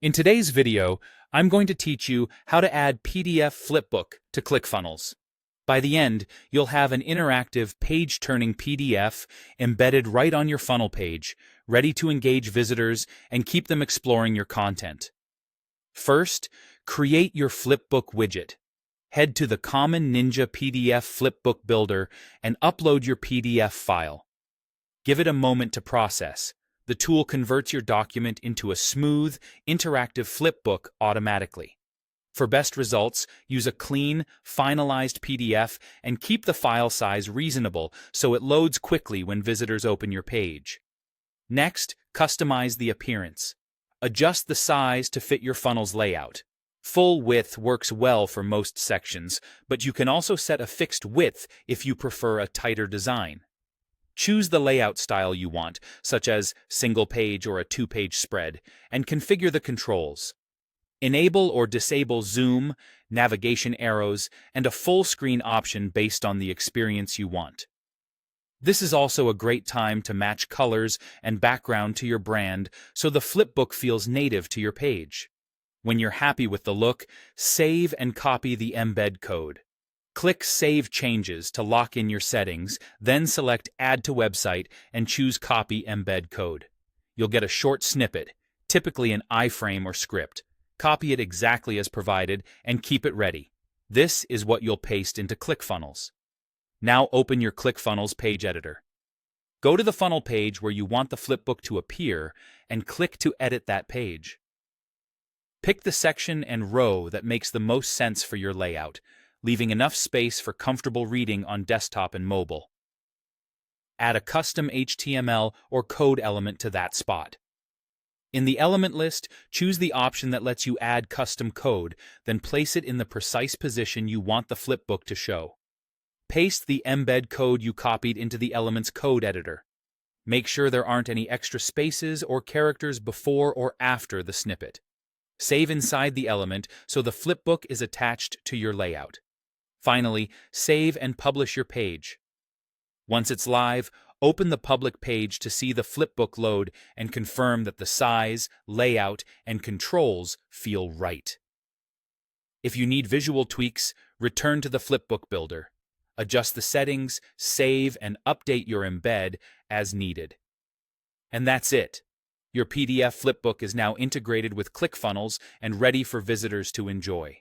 In today's video, I'm going to teach you how to add PDF Flipbook to ClickFunnels. By the end, you'll have an interactive page-turning PDF embedded right on your funnel page, ready to engage visitors and keep them exploring your content. First, create your Flipbook widget. Head to the Common Ninja PDF Flipbook Builder and upload your PDF file. Give it a moment to process. The tool converts your document into a smooth, interactive flipbook automatically. For best results, use a clean, finalized PDF and keep the file size reasonable so it loads quickly when visitors open your page. Next, customize the appearance. Adjust the size to fit your funnel's layout. Full width works well for most sections, but you can also set a fixed width if you prefer a tighter design. Choose the layout style you want, such as single page or a two-page spread, and configure the controls. Enable or disable zoom, navigation arrows, and a full screen option based on the experience you want. This is also a great time to match colors and background to your brand so the flipbook feels native to your page. When you're happy with the look, save and copy the embed code. Click Save Changes to lock in your settings, then select Add to Website and choose Copy Embed Code. You'll get a short snippet, typically an iframe or script. Copy it exactly as provided and keep it ready. This is what you'll paste into ClickFunnels. Now open your ClickFunnels page editor. Go to the funnel page where you want the flipbook to appear and click to edit that page. Pick the section and row that makes the most sense for your layout, leaving enough space for comfortable reading on desktop and mobile. Add a custom HTML or code element to that spot. In the element list, choose the option that lets you add custom code, then place it in the precise position you want the flipbook to show. Paste the embed code you copied into the element's code editor. Make sure there aren't any extra spaces or characters before or after the snippet. Save inside the element so the flipbook is attached to your layout. Finally, save and publish your page. Once it's live, open the public page to see the flipbook load and confirm that the size, layout, and controls feel right. If you need visual tweaks, return to the Flipbook Builder. Adjust the settings, save, and update your embed as needed. And that's it. Your PDF flipbook is now integrated with ClickFunnels and ready for visitors to enjoy.